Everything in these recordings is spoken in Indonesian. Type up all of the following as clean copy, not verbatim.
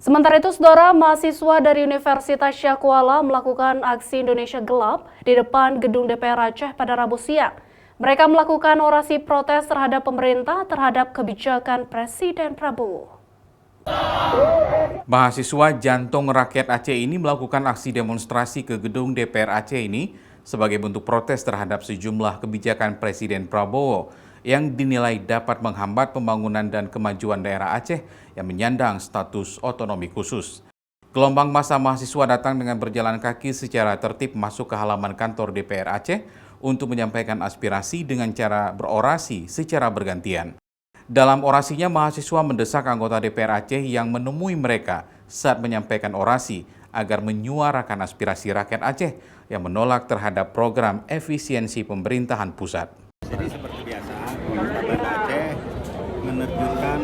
Sementara itu, saudara, mahasiswa dari Universitas Syakuala melakukan aksi Indonesia Gelap di depan gedung DPR Aceh pada Rabu siang. Mereka melakukan orasi protes terhadap pemerintah terhadap kebijakan Presiden Prabowo. Mahasiswa Jantung Rakyat Aceh ini melakukan aksi demonstrasi ke gedung DPR Aceh ini sebagai bentuk protes terhadap sejumlah kebijakan Presiden Prabowo yang dinilai dapat menghambat pembangunan dan kemajuan daerah Aceh yang menyandang status otonomi khusus. Gelombang massa mahasiswa datang dengan berjalan kaki secara tertib masuk ke halaman kantor DPR Aceh untuk menyampaikan aspirasi dengan cara berorasi secara bergantian. Dalam orasinya, mahasiswa mendesak anggota DPR Aceh yang menemui mereka saat menyampaikan orasi agar menyuarakan aspirasi rakyat Aceh yang menolak terhadap program efisiensi pemerintahan pusat. Jadi seperti biasa, pemerintah Banda Aceh menerjunkan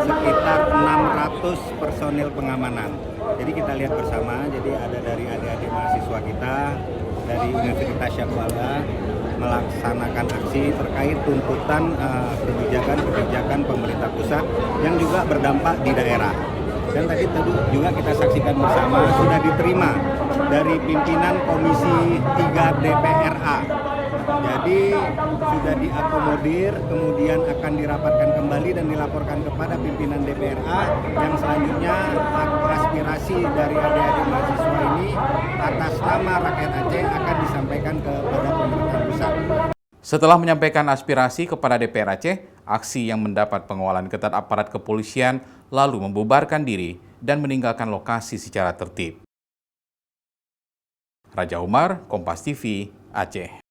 sekitar 600 personil pengamanan. Jadi kita lihat bersama, jadi ada dari adik-adik mahasiswa kita dari Universitas Syakuala melaksanakan aksi terkait tuntutan kebijakan pemerintah pusat yang juga berdampak di daerah. Dan tadi juga kita saksikan bersama sudah diterima dari pimpinan Komisi 3 DPRA. Jadi sudah diakomodir, kemudian akan dirapatkan kembali dan dilaporkan kepada pimpinan DPRA yang selanjutnya aspirasi dari adik-adik mahasiswa ini atas nama rakyat Aceh akan disampaikan kepada pemerintah pusat. Setelah menyampaikan aspirasi kepada DPR Aceh, aksi yang mendapat pengawalan ketat aparat kepolisian lalu membubarkan diri dan meninggalkan lokasi secara tertib. Raja Umar, Kompas TV, Aceh.